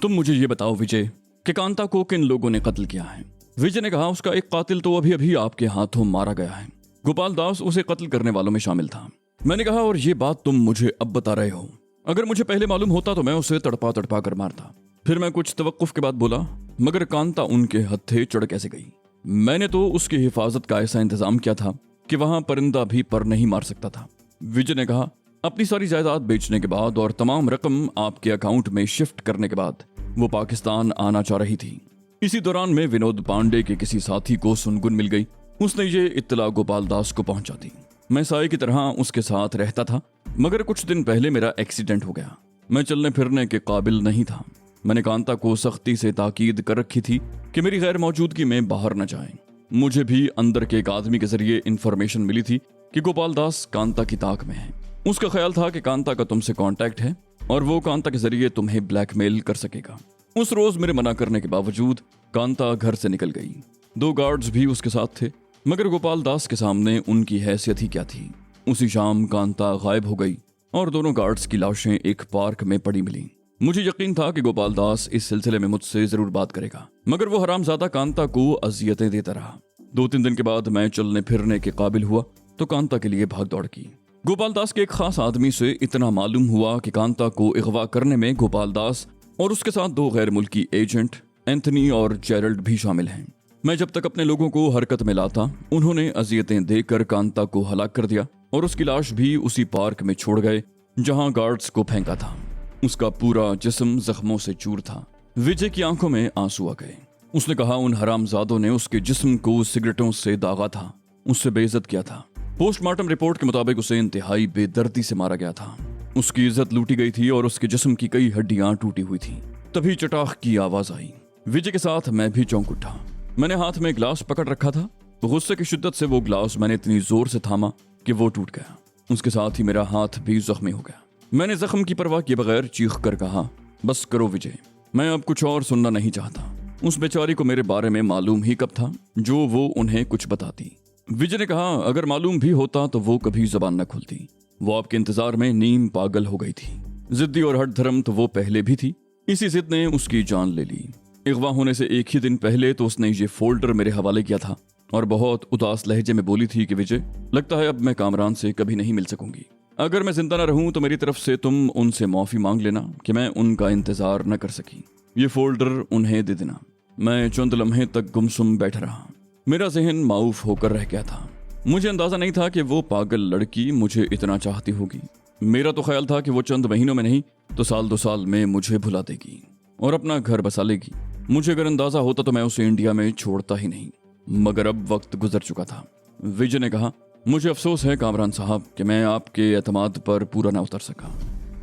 तुम मुझे ये बताओ विजय कि कांता को किन लोगों ने कत्ल किया है। विजय ने कहा, उसका एक कातिल तो अभी अभी आपके हाथों मारा गया है। गोपाल दास उसे कत्ल करने वालों में शामिल था। मैंने कहा, और ये बात तुम मुझे अब बता रहे हो? अगर मुझे पहले मालूम होता तो मैं उसे तड़पा तड़पा कर मारता। फिर मैं कुछ तवक्कुफ के बाद बोला, मगर कांता उनके हत्थे चढ़ कैसे गई? मैंने तो उसकी हिफाजत का ऐसा इंतजाम किया था कि वहां परिंदा भी पर नहीं मार सकता था। विजय ने कहा, अपनी सारी जायदाद बेचने के बाद और तमाम रकम आपके अकाउंट में शिफ्ट करने के बाद वो पाकिस्तान आना चाह रही थी। इसी दौरान में विनोद पांडे के किसी साथी को सुनगुन मिल गई। उसने ये इत्तला गोपाल दास को पहुंचा दी। मैं साए की तरह उसके साथ रहता था, मगर कुछ दिन पहले मेरा एक्सीडेंट हो गया। मैं चलने फिरने के काबिल नहीं था। मैंने कांता को सख्ती से ताकीद कर रखी थी कि मेरी गैर मौजूदगी में बाहर न जाए। मुझे भी अंदर के एक आदमी के जरिए इंफॉर्मेशन मिली थी कि गोपाल दास कांता की ताक में है। उसका ख्याल था कि कांता का तुमसे कांटेक्ट है और वो कांता के जरिए तुम्हें ब्लैकमेल कर सकेगा। उस रोज मेरे मना करने के बावजूद कांता घर से निकल गई। 2 गार्ड्स भी उसके साथ थे, मगर गोपाल दास के सामने उनकी हैसियत ही क्या थी। उसी शाम कांता गायब हो गई और दोनों गार्ड्स की लाशें एक पार्क में पड़ी मिली। मुझे यकीन था कि गोपाल दास इस सिलसिले में मुझसे जरूर बात करेगा, मगर वो हरामजादा कांता को अजियतें देता रहा। 2-3 दिन के बाद मैं चलने फिरने के काबिल हुआ तो कांता के लिए भाग दौड़ की। गोपाल दास के एक खास आदमी से इतना मालूम हुआ कि कांता को अगवा करने में गोपाल दास और उसके साथ 2 गैर मुल्की एजेंट एंथनी और जेरल्ड भी शामिल हैं। मैं जब तक अपने लोगों को हरकत में लाता, उन्होंने अजियतें देकर कांता को हलाक कर दिया और उसकी लाश भी उसी पार्क में छोड़ गए जहां गार्ड्स को फेंका था। उसका पूरा जिस्म जख्मों से चूर था। विजय की आंखों में आंसू आ गए। उसने कहा, उन हरामजादों ने उसके जिस्म को सिगरेटों से दागा था, उससे बेइज्जत किया था। पोस्टमार्टम रिपोर्ट के मुताबिक उसे इंतहाई बेदर्दी से मारा गया था। उसकी इज्जत लूटी गई थी और उसके जिस्म की कई हड्डियां टूटी हुई थी। तभी चटाख की आवाज आई। विजय के साथ मैं भी चौंक उठा। मैंने हाथ में गिलास पकड़ रखा था। गुस्से की शिद्दत से वो गिलास मैंने इतनी जोर से थामा कि वो टूट गया। उसके साथ ही मेरा हाथ भी जख्मी हो गया। मैंने जख्म की परवाह किए बगैर चीख कर कहा, बस करो विजय, मैं अब कुछ और सुनना नहीं चाहता। उस बेचारी को मेरे बारे में मालूम ही कब था जो वो उन्हें कुछ बताती। विजय ने कहा, अगर मालूम भी होता तो वो कभी जबान न खुलती। वो आपके इंतजार में नीम पागल हो गई थी। जिद्दी और हट धर्म तो वो पहले भी थी। इसी जिद ने उसकी जान ले ली। अगवा होने से एक ही दिन पहले तो उसने ये फोल्डर मेरे हवाले किया था और बहुत उदास लहजे में बोली थी कि विजय, लगता है अब मैं कामरान से कभी नहीं मिल सकूंगी। अगर मैं जिंदा न रहूं तो मेरी तरफ से तुम उनसे माफी मांग लेना कि मैं उनका इंतजार न कर सकी। ये फोल्डर उन्हें दे देना। मैं चंद लम्हे तक गुमसुम बैठा रहा। मेरा जहन माऊफ होकर रह गया था। मुझे अंदाजा नहीं था कि वो पागल लड़की मुझे इतना चाहती होगी। मेरा तो ख्याल था कि वो चंद महीनों में नहीं तो 1-2 साल में मुझे भुला देगी और अपना घर बसा लेगी। मुझे अगर अंदाजा होता तो मैं उसे इंडिया में छोड़ता ही नहीं, मगर अब वक्त गुजर चुका था। विजय ने कहा, मुझे अफसोस है कामरान साहब कि मैं आपके एतमाद पर पूरा ना उतर सका।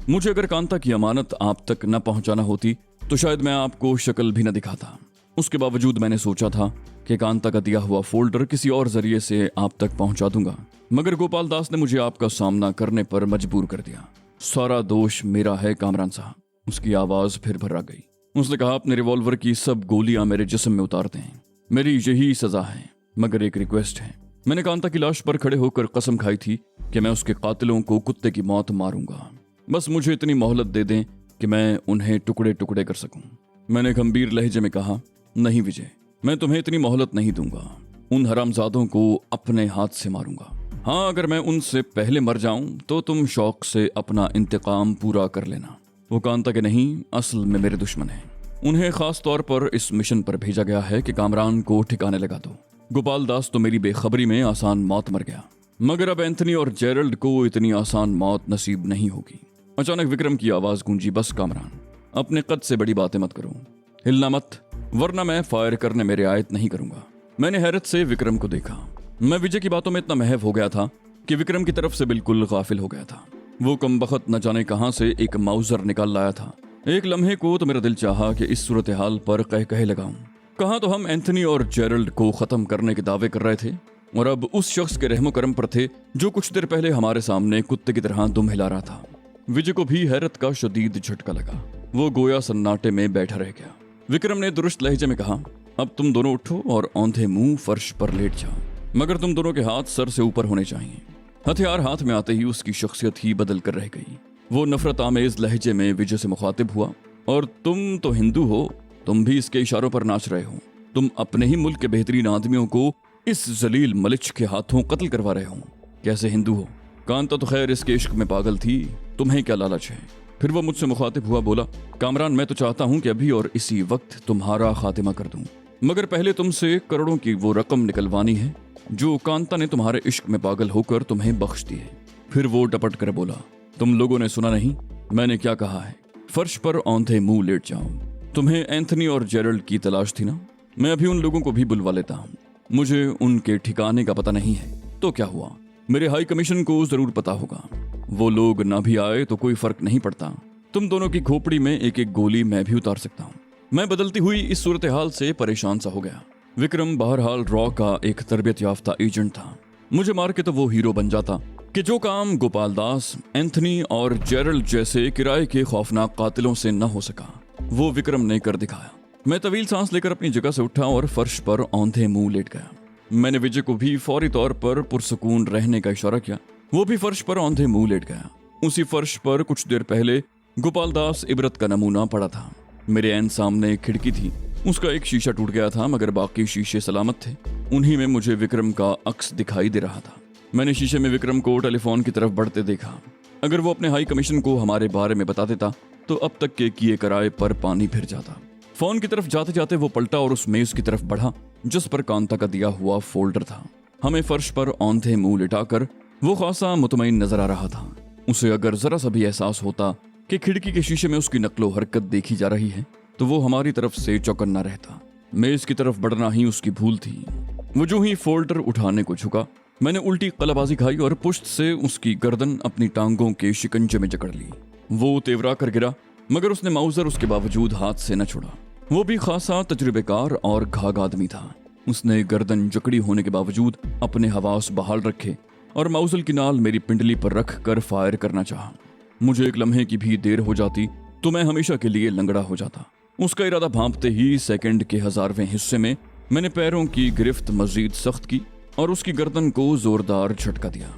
मुझे अगर कांता की अमानत आप तक न पहुंचाना होती तो शायद मैं आपको शक्ल भी न दिखाता। उसके बावजूद मैंने सोचा था कि कांता का दिया हुआ फोल्डर किसी और जरिए से आप तक पहुंचा दूंगा, मगर गोपाल दास ने मुझे आपका सामना करने पर मजबूर कर दिया। सारा दोष मेरा है कामरान साहब। उसकी आवाज फिर भर्रा गई। उसने कहा, अपने रिवॉल्वर की सब गोलियां मेरे जिस्म में उतार दें। मेरी यही सजा है, मगर एक रिक्वेस्ट है। मैंने कांता की लाश पर खड़े होकर कसम खाई थी कि मैं उसके कातिलों को कुत्ते की मौत मारूंगा। बस मुझे इतनी मोहलत दे दें कि मैं उन्हें टुकड़े टुकड़े कर सकूं। मैंने गंभीर लहजे में कहा, नहीं विजय, मैं तुम्हें इतनी मोहलत नहीं दूंगा। उन हरामजादों को अपने हाथ से मारूंगा। हाँ, अगर मैं उनसे पहले मर जाऊं तो तुम शौक से अपना इंतकाम पूरा कर लेना। वो कांता के नहीं, असल में मेरे दुश्मन हैं। उन्हें खास तौर पर इस मिशन पर भेजा गया है कि कामरान को ठिकाने लगा दो। गोपाल दास तो मेरी बेखबरी में आसान मौत मर गया, मगर अब एंथनी और जेरल्ड को इतनी आसान मौत नसीब नहीं होगी। अचानक विक्रम की आवाज गूंजी, बस कामरान, अपने कद से बड़ी बातें मत करो, हिलना मत, वरना मैं फायर करने में रियायत नहीं करूंगा। मैंने हैरत से विक्रम को देखा। मैं विजय की बातों में इतना महव हो गया था कि विक्रम की तरफ से बिल्कुल गाफिल हो गया था। वो कमबख्त न जाने कहां से एक माउजर निकाल लाया था। एक लम्हे को तो मेरा दिल चाहा कि इस सूरत हाल पर कह लगाऊं। कहाँ तो हम एंथनी और जेरल्ड को खत्म करने के दावे कर रहे थे और अब उस शख्स के रहमो करम पर थे जो कुछ देर पहले हमारे सामने कुत्ते की तरह दुम हिला रहा था। विजय को भी हैरत का शदीद झटका लगा। वो गोया सन्नाटे में बैठा रह गया। विक्रम ने दुरुस्त लहजे में कहा, अब तुम दोनों उठो और औंधे मुंह फर्श पर लेट जाओ, मगर तुम दोनों के हाथ सर से ऊपर होने चाहिए। हथियार हाथ में आते ही उसकी शख्सियत ही बदल कर रह गई। वो नफरत आमेज लहजे में विजय से मुखातिब हुआ, और तुम तो हिंदू हो, तुम भी इसके इशारों पर नाच रहे हो। तुम अपने ही मुल्क के बेहतरीन आदमियों को इस जलील मलिच के हाथों कत्ल करवा रहे हो। कैसे हिंदू हो? कांता तो खैर इसके इश्क में पागल थी, तुम्हें क्या लालच है? फिर वो मुझसे मुखातिब हुआ, बोला, कामरान, मैं तो चाहता हूं कि अभी और इसी वक्त तुम्हारा खातिमा कर दूं, मगर पहले तुमसे करोड़ों की वो रकम निकलवानी है जो कांता ने तुम्हारे इश्क में पागल होकर तुम्हें बख्श दी है। फिर वो डपट कर बोला, तुम लोगों ने सुना नहीं मैंने क्या कहा है? फर्श पर औंधे मुंह लेट जाओ। तुम्हें एंथनी और जेरल्ड की तलाश थी ना? मैं अभी उन लोगों को भी बुलवा लेता हूँ। मुझे उनके ठिकाने का पता नहीं है तो क्या हुआ, मेरे हाई कमीशन को जरूर पता होगा। वो लोग ना भी आए तो कोई फर्क नहीं पड़ता। तुम दोनों की खोपड़ी में एक एक गोली मैं भी उतार सकता हूँ। मैं बदलती हुई इस सूरत हाल से परेशान सा हो गया। विक्रम बहरहाल रॉ का एक तरबियत याफ्ता एजेंट था। मुझे मार के तो वो हीरो बन जाता कि जो काम गोपाल दास, एंथनी और जेरल्ड जैसे किराए के खौफनाक कातिलों से न हो सका, वो विक्रम ने कर दिखाया। मैं तवील सांस लेकर अपनी जगह से उठा और फर्श पर औंधे मुंह लेट गया। मैंने विजय को भी फौरी तौर पर पुरसकून रहने का इशारा किया। वो भी फर्श पर औंधे मुंह लेट गया। उसी फर्श पर कुछ देर पहले गोपाल दास इबरत का नमूना पड़ा था। मेरे ऐन सामने एक खिड़की थी, उसका एक शीशा टूट गया था मगर बाकी शीशे सलामत थे। उन्हीं में मुझे विक्रम का अक्स दिखाई दे रहा था। मैंने शीशे में विक्रम को टेलीफोन की तरफ बढ़ते देखा। अगर वो अपने हाई कमीशन को हमारे बारे में बता देता तो अब तक के किए कराए पर पानी फिर जाता। फोन की तरफ जाते जाते वो पलटा और उस मेज की तरफ बढ़ा जिस पर कांता का दिया हुआ फोल्डर था। हमें फर्श पर औंधे मुंह लिटाकर वो खासा मुतमईन नजर आ रहा था। उसे अगर जरा सा भी एहसास होता कि खिड़की के शीशे में उसकी नकलो हरकत देखी जा रही है तो वो हमारी तरफ से चौकन्ना रहता। मेज की तरफ बढ़ना ही उसकी भूल थी। वो जो ही फोल्डर उठाने को झुका, मैंने उल्टी कलाबाजी खाई और पुश्त से उसकी गर्दन अपनी टांगों के शिकंजे में जकड़ ली। वो तेवरा कर गिरा मगर उसने माउजर उसके बावजूद हाथ से न छोड़ा। वो भी खासा तजुर्बेकार और घाघ आदमी था। उसने गर्दन जकड़ी होने के बावजूद अपने हवास बहाल रखे और माउजल की नाल मेरी पिंडली पर रख कर फायर करना चाहा। मुझे एक लम्हे की भी देर हो जाती तो मैं हमेशा के लिए लंगड़ा हो जाता। उसका इरादा भांपते ही सेकंड के 1000वें हिस्से में मैंने पैरों की गिरफ्त मजीद सख्त की और उसकी गर्दन को जोरदार झटका दिया।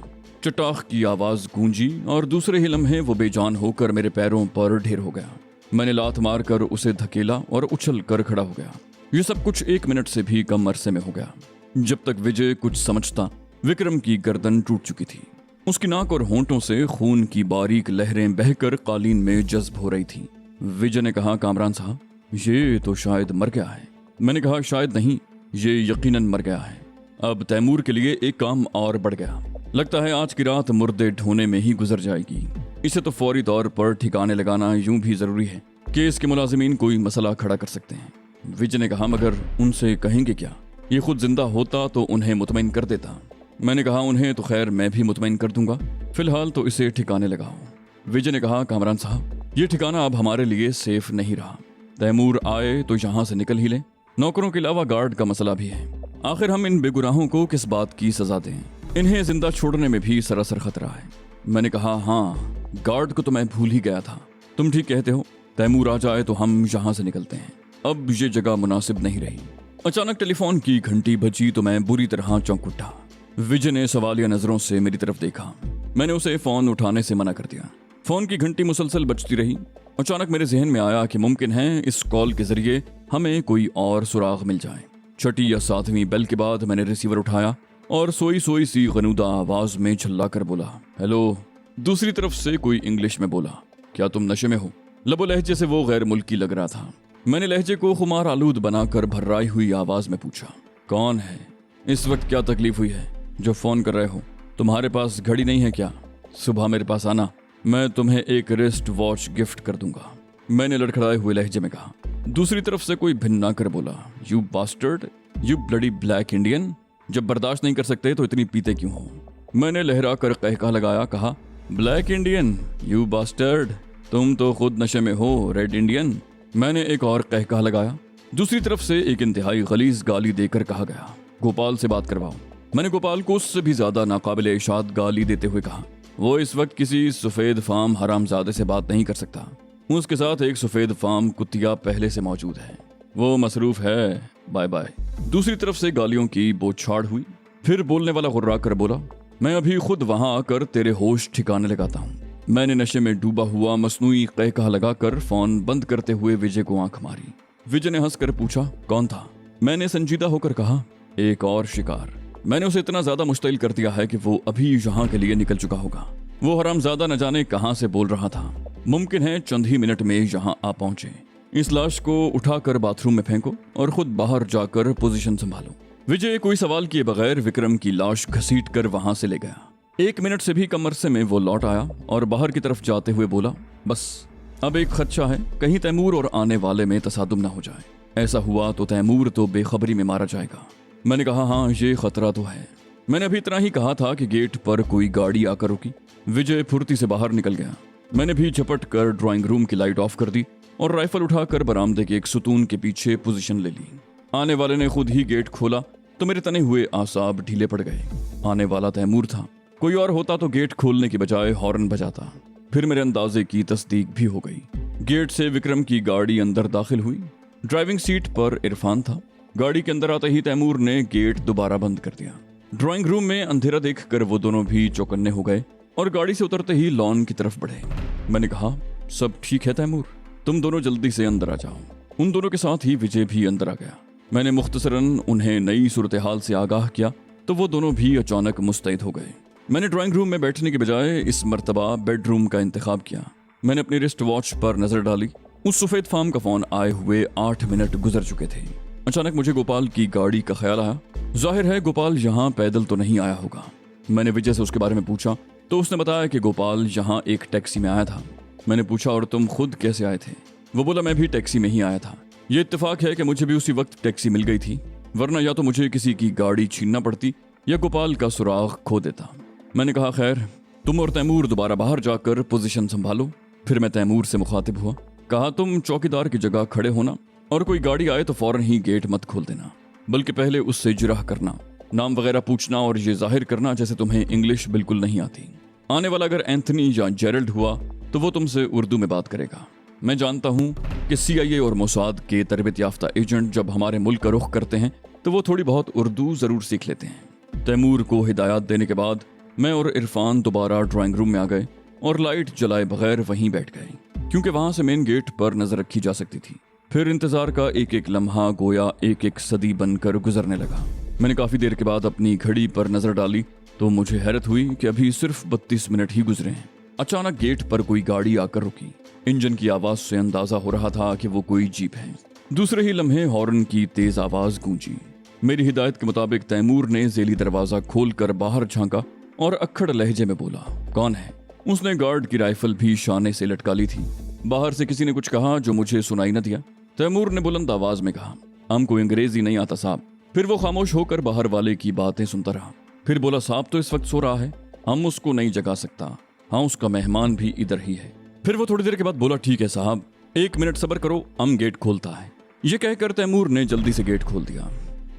चटाख की आवाज गूंजी और दूसरे ही लम्हे वो बेजान होकर मेरे पैरों पर ढेर हो गया। मैंने लात मारकर उसे धकेला और उछल कर खड़ा हो गया। ये सब कुछ 1 मिनट से भी कम अरसे में हो गया। जब तक विजय कुछ समझता, विक्रम की गर्दन टूट चुकी थी। उसकी नाक और होंठों से खून की बारीक लहरें बहकर कालीन में जज्ब हो रही थी। विजय ने कहा, कामरान साहब, ये तो शायद मर गया है। मैंने कहा, शायद नहीं, ये यकीनन मर गया है। अब तैमूर के लिए एक काम और बढ़ गया। लगता है आज की रात मुर्दे ढोने में ही गुजर जाएगी। इसे तो फौरी तौर पर ठिकाने लगाना यूं भी जरूरी है कि इसके मुलाजिमीन कोई मसला खड़ा कर सकते हैं। विजय ने कहा, मगर उनसे कहेंगे क्या? ये खुद जिंदा होता तो उन्हें मुतमईन कर देता। मैंने कहा, उन्हें तो खैर मैं भी मुतमईन कर दूंगा, फिलहाल तो इसे ठिकाने लगाओ। विजय ने कहा, कामरान साहब, ये ठिकाना अब हमारे लिए सेफ नहीं रहा। तैमूर आए तो यहाँ से निकल ही लें। नौकरों के अलावा गार्ड का मसला भी है। आखिर हम इन बेगुनाहों को किस बात की सजा दें? इन्हें जिंदा छोड़ने में भी सरासर खतरा है। मैंने कहा, हाँ, गार्ड को तो मैं भूल ही गया था। तुम ठीक कहते हो, तैमूर आ जाए तो हम यहाँ से निकलते हैं। अब ये जगह मुनासिब नहीं रही। अचानक टेलीफोन की घंटी बजी तो मैं बुरी तरह चौंक उठा। विजय ने सवालिया नजरों से मेरी तरफ देखा। मैंने उसे फोन उठाने से मना कर दिया। फोन की घंटी मुसलसल बजती रही। अचानक मेरे जहन में आया कि मुमकिन है इस कॉल के जरिए हमें कोई और सुराग मिल जाए। 6ठी या 7वीं बेल के बाद मैंने रिसीवर उठाया और सोई सोई सी गनुदा आवाज में झल्ला कर बोला, हेलो। दूसरी तरफ से कोई इंग्लिश में बोला, क्या तुम नशे में हो? लबो लहजे से वो गैर मुल्की लग रहा था। मैंने लहजे को खुमार आलूद बनाकर भर्राई हुई आवाज में पूछा, कौन है? इस वक्त क्या तकलीफ हुई है जो फोन कर रहे हो? तुम्हारे पास घड़ी नहीं है क्या? सुबह मेरे पास आना, मैं तुम्हें एक रिस्ट वॉच गिफ्ट कर दूंगा। मैंने लड़खड़ाए हुए लहजे में कहा। दूसरी तरफ से कोई भिन्ना कर बोला, you bastard, you bloody black Indian, जब बर्दाश्त नहीं कर सकते तो इतनी पीते क्यों हो? मैंने लहरा कर कहका लगाया, कहा, ब्लैक इंडियन, यू बास्टर्ड, तुम तो खुद नशे में हो, रेड इंडियन। मैंने एक और कहका लगाया। दूसरी तरफ से एक इंतहाई गलीज गाली देकर कहा गया, गोपाल से बात करवाओ। मैंने गोपाल को उससे भी ज्यादा नाकाबिले इशाद गाली देते हुए कहा, वो इस वक्त किसी सफेद फार्म हरामजादे से बात नहीं कर सकता। उसके साथ एक सफेद फार्म कुतिया पहले से मौजूद है, वो मसरूफ है, बाय बाय। दूसरी तरफ से गालियों की बौछाड़ हुई। फिर बोलने वाला गुर्रा कर बोला, मैं अभी खुद वहां आकर तेरे होश ठिकाने लगाता हूँ। मैंने नशे में डूबा हुआ मसनूई कहकहा लगाकर फोन बंद करते हुए विजय को आंख मारी। विजय ने हंसकर पूछा, कौन था? मैंने संजीदा होकर कहा, एक और शिकार। मैंने उसे इतना ज्यादा मुश्तिल कर दिया है कि वो अभी यहाँ के लिए निकल चुका होगा। वो हरामजादा न जाने कहां से बोल रहा था। मुमकिन है चंद ही मिनट में यहाँ आ पहुंचे। इस लाश को उठाकर बाथरूम में फेंको और खुद बाहर जाकर पोजीशन संभालो। विजय कोई सवाल किए बगैर विक्रम की लाश घसीट कर वहां से ले गया। 1 मिनट से भी कम अरसे में वो लौट आया और बाहर की तरफ जाते हुए बोला, बस अब एक खदशा है, कहीं तैमूर और आने वाले में तसादुम न हो जाए। ऐसा हुआ तो तैमूर तो बेखबरी में मारा जाएगा। मैंने कहा, हाँ ये खतरा तो है। मैंने अभी इतना ही कहा था कि गेट पर कोई गाड़ी आकर रुकी। विजय फुर्ती से बाहर निकल गया। मैंने भी झपट कर ड्राइंग रूम की लाइट ऑफ कर दी और राइफल उठाकर बरामदे के एक सुतून के पीछे पोजीशन ले ली। आने वाले ने खुद ही गेट खोला तो मेरे तने हुए आसाब ढीले पड़ गए। आने वाला तैमूर था, कोई और होता तो गेट खोलने की बजाय हॉर्न बजाता। फिर मेरे अंदाजे की तस्दीक भी हो गई। गेट से विक्रम की गाड़ी अंदर दाखिल हुई। ड्राइविंग सीट पर इरफान था। गाड़ी के अंदर आते ही तैमूर ने गेट दोबारा बंद कर दिया। ड्राइंग रूम में अंधेरा देखकर वो दोनों भी चौकन्ने हो गए और गाड़ी से उतरते ही लॉन की तरफ बढ़े। मैंने कहा, सब ठीक है तैमूर, तुम दोनों जल्दी से अंदर आ जाओ। उन दोनों के साथ ही विजय भी अंदर आ गया। मैंने मुख्तसरन उन्हें नई सूरत हाल से आगाह किया तो वो दोनों भी अचानक मुस्तैद हो गए। मैंने ड्राइंग रूम में बैठने के बजाय इस मर्तबा बेडरूम का इंतखाब किया। मैंने अपनी रिस्ट वॉच पर नजर डाली। उस सफेद फार्म का फोन आए हुए 8 मिनट गुजर चुके थे। अचानक मुझे गोपाल की गाड़ी का ख्याल आया। जाहिर है गोपाल यहाँ पैदल तो नहीं आया होगा। मैंने विजय से उसके बारे में पूछा तो उसने बताया कि गोपाल यहाँ एक टैक्सी में आया था। मैंने पूछा, और तुम खुद कैसे आए थे? वो बोला, मैं भी टैक्सी में ही आया था। ये इत्तेफाक है कि मुझे भी उसी वक्त टैक्सी मिल गई थी, वरना या तो मुझे किसी की गाड़ी छीनना पड़ती या गोपाल का सुराग खो देता। मैंने कहा, खैर तुम और तैमूर दोबारा बाहर जाकर पोजीशन संभालो। फिर मैं तैमूर से मुखातिब हुआ। कहा, तुम चौकीदार की जगह खड़े होना और कोई गाड़ी आए तो फौरन ही गेट मत खोल देना, बल्कि पहले उससे जिरह करना, नाम वगैरह पूछना और ये जाहिर करना जैसे तुम्हें इंग्लिश बिल्कुल नहीं आती। आने वाला अगर एंथनी या जेरल्ड हुआ तो वो तुमसे उर्दू में बात करेगा। मैं जानता हूँ कि CIA और मोसाद के तरबियत याफ्ता एजेंट जब हमारे मुल्क का रुख करते हैं तो वो थोड़ी बहुत उर्दू जरूर सीख लेते हैं। तैमूर को हिदायत देने के बाद मैं और इरफान दोबारा ड्राइंग रूम में आ गए और लाइट जलाए बगैर वहीं बैठ गए, क्योंकि वहां से मेन गेट पर नजर रखी जा सकती थी। फिर इंतजार का एक एक लम्हा गोया एक एक सदी बनकर गुजरने लगा। मैंने काफी देर के बाद अपनी घड़ी पर नजर डाली तो मुझे हैरत हुई कि अभी सिर्फ 32 मिनट ही गुजरे हैं। अचानक गेट पर कोई गाड़ी आकर रुकी। इंजन की आवाज से अंदाजा हो रहा था कि वो कोई जीप है। दूसरे ही लम्हे हॉर्न की तेज आवाज गूंजी। मेरी हिदायत के मुताबिक तैमूर ने जेली दरवाजा खोलकर बाहर झांका और अक्खड़ लहजे में बोला, कौन है? उसने गार्ड की राइफल भी शाने से लटका ली थी। बाहर से किसी ने कुछ कहा जो मुझे सुनाई न दिया। तैमूर ने बुलंद आवाज में कहा, हमको अंग्रेजी नहीं आता साहब। फिर वो खामोश होकर बाहर वाले की बातें सुनता रहा। फिर बोला, साहब तो इस वक्त सो रहा है, हम उसको नहीं जगा सकता। हाँ, उसका मेहमान भी इधर ही है। फिर वो थोड़ी देर के बाद बोला, ठीक है साहब, 1 मिनट सब्र करो, हम गेट खोलता है। ये कहकर तैमूर ने जल्दी से गेट खोल दिया।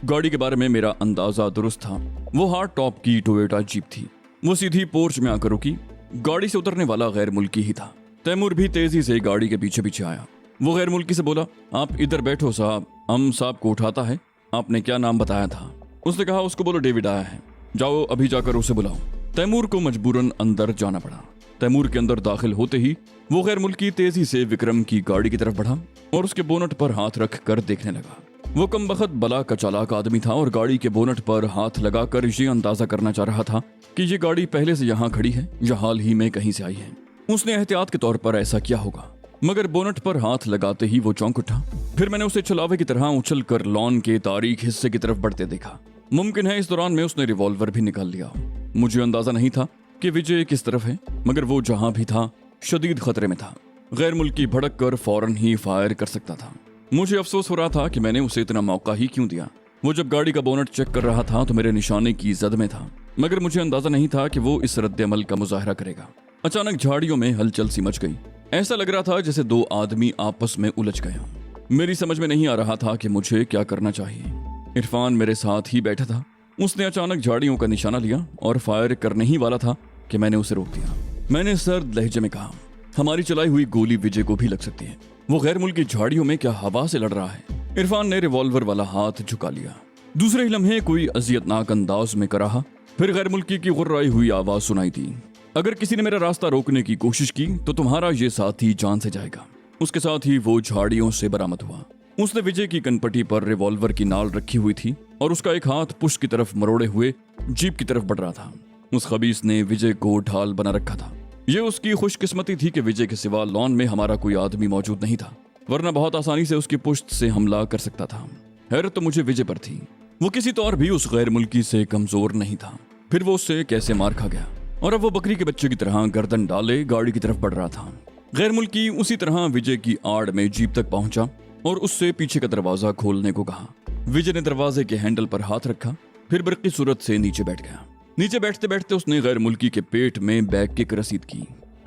गाड़ी के बारे में मेरा अंदाजा दुरुस्त था। वो हार्ड टॉप की टोयोटा जीप थी। वो सीधी पोर्च में आकर रुकी। गाड़ी से उतरने वाला गैर मुल्की ही था। तैमूर भी तेजी से गाड़ी के पीछे पीछे आया। वो गैर मुल्की से बोला, आप इधर बैठो साहब, हम साहब को उठाता है। आपने क्या नाम बताया था? उसने कहा, उसको बोलो डेविड आया है, जाओ अभी जाकर उसे बुलाओ। तैमूर को मजबूरन अंदर जाना पड़ा। तैमूर के अंदर दाखिल होते ही वो गैर मुल्की तेजी से विक्रम की गाड़ी की तरफ बढ़ा और उसके बोनट पर हाथ रख कर देखने लगा। वो कमबख्त बला का चालाक आदमी था और गाड़ी के बोनट पर हाथ लगाकर ये अंदाजा करना चाह रहा था कि ये गाड़ी पहले से यहाँ खड़ी है या हाल ही में कहीं से आई है। उसने एहतियात के तौर पर ऐसा किया होगा, मगर बोनट पर हाथ लगाते ही वो चौंक उठा। फिर मैंने उसे छलावे की तरह उछल कर लॉन के तारीख हिस्से की तरफ बढ़ते देखा। मुमकिन है इस दौरान में उसने रिवॉल्वर भी निकाल लिया। मुझे अंदाजा नहीं था कि विजय किस तरफ है, मगर वो जहां भी था शदीद खतरे में था। गैर मुल्की भड़क कर फौरन ही फायर कर सकता था। मुझे अफसोस हो रहा था कि मैंने उसे इतना मौका ही क्यों दिया। वो जब गाड़ी का बोनट चेक कर रहा था तो मेरे निशाने की जद में था, मगर मुझे अंदाजा नहीं था कि वो इस रद्द-ए-अमल का मुजाहरा करेगा। अचानक झाड़ियों में हलचल सी मच गई। ऐसा लग रहा था जैसे 2 आदमी आपस में उलझ गए हों। मेरी समझ में नहीं आ रहा था कि मुझे क्या करना चाहिए। इरफान मेरे साथ ही बैठा था। उसने अचानक झाड़ियों का निशाना लिया और फायर करने ही वाला था कि मैंने उसे रोक दिया। मैंने सर्द लहजे में कहा, हमारी चलाई हुई गोली विजय को भी लग सकती है। वो गैर मुल्की झाड़ियों में क्या हवा से लड़ रहा है? इरफान ने रिवॉल्वर वाला हाथ झुका लिया। दूसरे ही लम्हे कोई अजियतनाक अंदाज में कराहा। फिर गैर मुल्की की गुर्राई हुई आवाज सुनाई दी, अगर किसी ने मेरा रास्ता रोकने की कोशिश की तो तुम्हारा ये साथी जान से जाएगा। उसके साथ ही वो झाड़ियों से बरामद हुआ। उसने विजय की कनपटी पर रिवॉल्वर की नाल रखी हुई थी और उसका एक हाथ पुश की तरफ मरोड़े हुए जीप की तरफ बढ़ रहा था। उस खबीस ने विजय को ढाल बना रखा था। ये उसकी खुशकिस्मती थी कि विजय के सिवा लॉन में हमारा कोई आदमी मौजूद नहीं था, वरना बहुत आसानी से उसकी पुश्त से हमला कर सकता था। हैरत तो मुझे विजय पर थी। वो किसी तौर भी उस गैर मुल्की से कमजोर नहीं था। फिर वो उससे कैसे मार खा गया और अब वो बकरी के बच्चे की तरह गर्दन डाले गाड़ी की तरफ बढ़ रहा था। गैर मुल्की उसी तरह विजय की आड़ में जीप तक पहुंचा और उससे पीछे का दरवाजा खोलने को कहा। विजय ने दरवाजे के हैंडल पर हाथ रखा, फिर बरकी सूरत से नीचे बैठ गया। नीचे बैठते बैठते उसने गैर मुल्की के पेट में बैग किक रसीद की।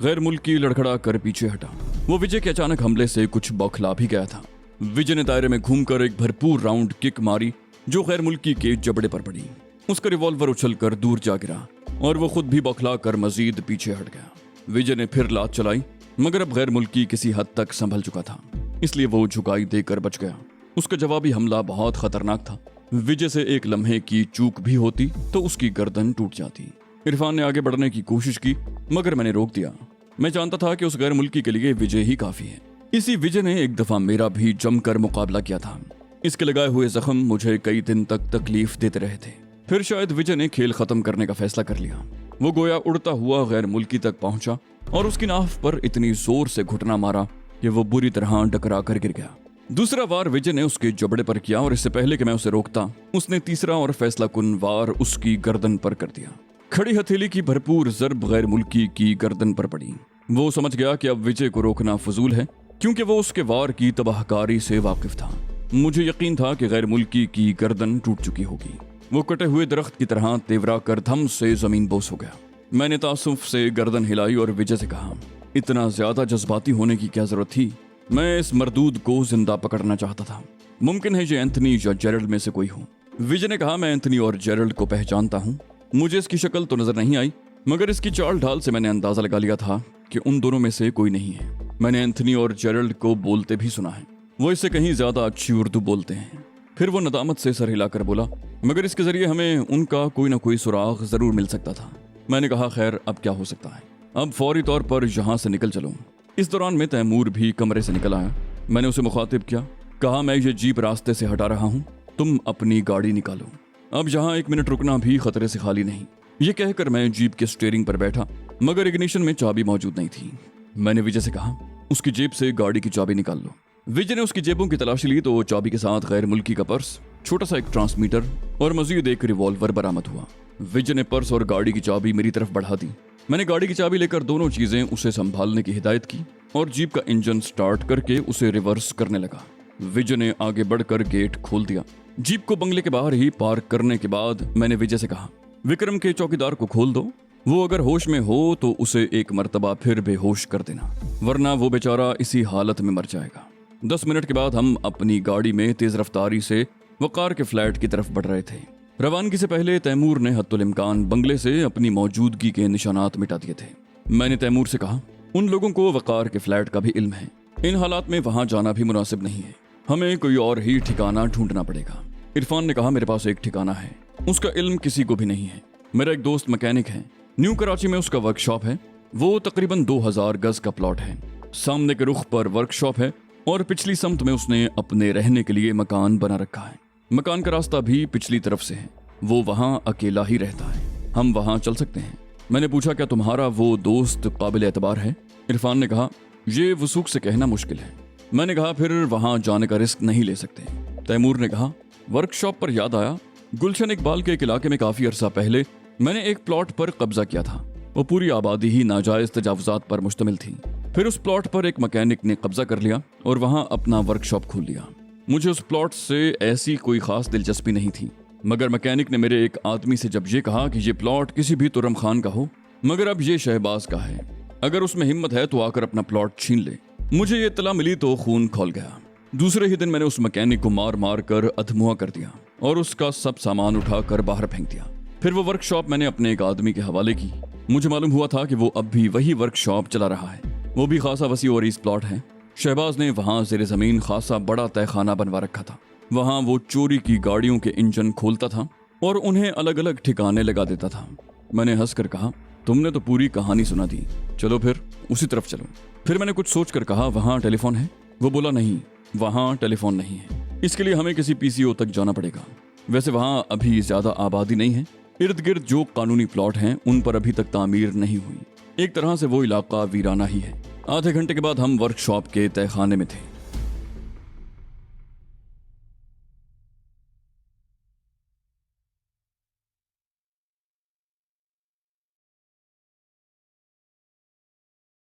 गैर मुल्की लड़खड़ा कर पीछे हटा। वो विजय के अचानक हमले से कुछ बौखला भी गया था। विजय ने दायरे में घूमकर एक भरपूर राउंड किक मारी जो गैर मुल्की के जबड़े पर पड़ी। उसका रिवॉल्वर उछलकर दूर जा गिरा और वो खुद भी बौखला कर मजीद पीछे हट गया। विजय ने फिर लात चलाई, मगर अब गैर मुल्की किसी हद तक संभल चुका था, इसलिए वो झुकाई देकर बच गया। उसका जवाबी हमला बहुत खतरनाक था। विजय से एक लम्हे की चूक भी होती तो उसकी गर्दन टूट जाती। इरफान ने आगे बढ़ने की कोशिश की, मगर मैंने रोक दिया। मैं जानता था कि उस गैर मुल्की के लिए विजय ही काफी है। इसी विजय ने एक दफा मेरा भी जमकर मुकाबला किया था। इसके लगाए हुए जख्म मुझे कई दिन तक तकलीफ देते रहे थे। फिर शायद विजय ने खेल खत्म करने का फैसला कर लिया। वो गोया उड़ता हुआ गैर मुल्की तक पहुंचा और उसकी नाफ पर इतनी जोर से घुटना मारा कि वो बुरी तरह डकरा कर गिर गया। दूसरा वार विजय ने उसके जबड़े पर किया और इससे पहले कि मैं उसे रोकता, उसने तीसरा और फैसला कुन वार उसकी गर्दन पर कर दिया। खड़ी हथेली की भरपूर जर्ब गैर मुल्की की गर्दन पर पड़ी। वो समझ गया कि अब विजय को रोकना फजूल है, क्योंकि वो उसके वार की तबाहकारी से वाकिफ था। मुझे यकीन था कि गैर मुल्की की गर्दन टूट चुकी होगी। वो कटे हुए दरख्त की तरह तेवरा कर धम से जमीन बोस हो गया। मैंने तासुफ से गर्दन हिलाई और विजय से कहा, इतना ज्यादा जज्बाती होने की क्या जरूरत थी? मैं इस मरदूद को जिंदा पकड़ना चाहता था। मुमकिन है ये एंथनी या जेरल्ड में से कोई हो। विजय ने कहा, मैं एंथनी और जेरल्ड को पहचानता हूँ। मुझे इसकी शक्ल तो नजर नहीं आई, मगर इसकी चाल ढाल से मैंने अंदाजा लगा लिया था कि उन दोनों में से कोई नहीं है। मैंने एंथनी और जेरल्ड को बोलते भी सुना है। वो इससे कहीं ज्यादा अच्छी उर्दू बोलते हैं। फिर वो नदामत से सर हिलाकर बोला, मगर इसके जरिए हमें उनका कोई ना कोई सुराग जरूर मिल सकता था। मैंने कहा, खैर अब क्या हो सकता है, अब फौरी तौर पर यहाँ से निकल चलो। इस दौरान में तैमूर भी कमरे से निकल आया। मैंने उसे मुखातिब किया, कहा, मैं ये जीप रास्ते से हटा रहा हूँ, तुम अपनी गाड़ी निकालो। अब यहाँ 1 मिनट रुकना भी खतरे से खाली नहीं। ये कहकर मैं जीप के स्टीयरिंग पर बैठा, मगर इग्निशन में चाबी मौजूद नहीं थी। मैंने विजय से कहा, उसकी जेब से गाड़ी की चाबी निकाल लो। विजय ने उसकी जेबों की तलाशी ली तो चाबी के साथ गैर मुल्की का पर्स, छोटा सा एक ट्रांसमीटर और मजीद एक रिवॉल्वर बरामद हुआ। विजय ने पर्स और गाड़ी की चाबी मेरी तरफ बढ़ा दी। मैंने गाड़ी की चाबी लेकर दोनों चीजें उसे संभालने की हिदायत की और जीप का इंजन स्टार्ट करके उसे रिवर्स करने लगा। विजय ने आगे बढ़कर गेट खोल दिया। जीप को बंगले के बाहर ही पार्क करने के बाद मैंने विजय से कहा, विक्रम के चौकीदार को खोल दो। वो अगर होश में हो तो उसे एक मर्तबा फिर बेहोश कर देना, वरना वो बेचारा इसी हालत में मर जाएगा। 10 मिनट के बाद हम अपनी गाड़ी में तेज रफ्तारी से वकार के फ्लैट की तरफ बढ़ रहे थे। रवानगी से पहले तैमूर ने हत्तुल इम्कान बंगले से अपनी मौजूदगी के निशानात मिटा दिए थे। मैंने तैमूर से कहा, उन लोगों को वकार के फ्लैट का भी इल्म है। इन हालात में वहां जाना भी मुनासिब नहीं है। हमें कोई और ही ठिकाना ढूंढना पड़ेगा। इरफान ने कहा, मेरे पास एक ठिकाना है, उसका इल्म किसी को भी नहीं है। मेरा एक दोस्त मैकेनिक है, न्यू कराची में उसका वर्कशॉप है। वो तकरीबन 2000 गज का प्लॉट है। सामने के रुख पर वर्कशॉप है और पिछली समत में उसने अपने रहने के लिए मकान बना रखा है। मकान का रास्ता भी पिछली तरफ से है। वो वहाँ अकेला ही रहता है। हम वहाँ चल सकते हैं। मैंने पूछा, क्या तुम्हारा वो दोस्त काबिल एतबार है? इरफान ने कहा, ये वसूख से कहना मुश्किल है। मैंने कहा, फिर वहाँ जाने का रिस्क नहीं ले सकते। तैमूर ने कहा, वर्कशॉप पर याद आया, गुलशन इकबाल के एक इलाके में काफी अरसा पहले मैंने एक प्लॉट पर कब्जा किया था। वो पूरी आबादी ही नाजायज तजावुजात पर मुश्तमिल थी। फिर उस प्लॉट पर एक मैकेनिक ने कब्जा कर लिया और वहां अपना वर्कशॉप खोल लिया। मुझे उस प्लॉट से ऐसी कोई खास दिलचस्पी नहीं थी, मगर मैकेनिक ने मेरे एक आदमी से जब ये कहा कि ये प्लॉट किसी भी तुरम खान का हो, मगर अब ये शहबाज का है, अगर उसमें हिम्मत है तो आकर अपना प्लॉट छीन ले। मुझे ये इत्तला मिली तो खून खौल गया। दूसरे ही दिन मैंने उस मैकेनिक को मार मार कर अधमुआ कर दिया और उसका सब सामान उठाकर बाहर फेंक दिया। फिर वो वर्कशॉप मैंने अपने एक आदमी के हवाले की। मुझे मालूम हुआ था कि वो अब भी वही वर्कशॉप चला रहा है। वो भी खासा वसी और इस प्लॉट है। शहबाज ने वहां ज़ेरे ज़मीन खासा बड़ा तहखाना बनवा रखा था। वहां वो चोरी की गाड़ियों के इंजन खोलता था और उन्हें अलग अलग ठिकाने लगा देता था। मैंने हंसकर कहा, तुमने तो पूरी कहानी सुना दी, चलो फिर उसी तरफ चलो। फिर मैंने कुछ सोच कर कहा, वहाँ टेलीफोन है? वो बोला, नहीं, वहाँ टेलीफोन नहीं है, इसके लिए हमें किसी पीसीओ तक जाना पड़ेगा। वैसे वहाँ अभी ज्यादा आबादी नहीं है, इर्द गिर्द जो कानूनी प्लॉट हैं उन पर अभी तक तामीर नहीं हुई। एक तरह से वो इलाका वीराना ही है। आधे घंटे के बाद हम वर्कशॉप के तहखाने में थे।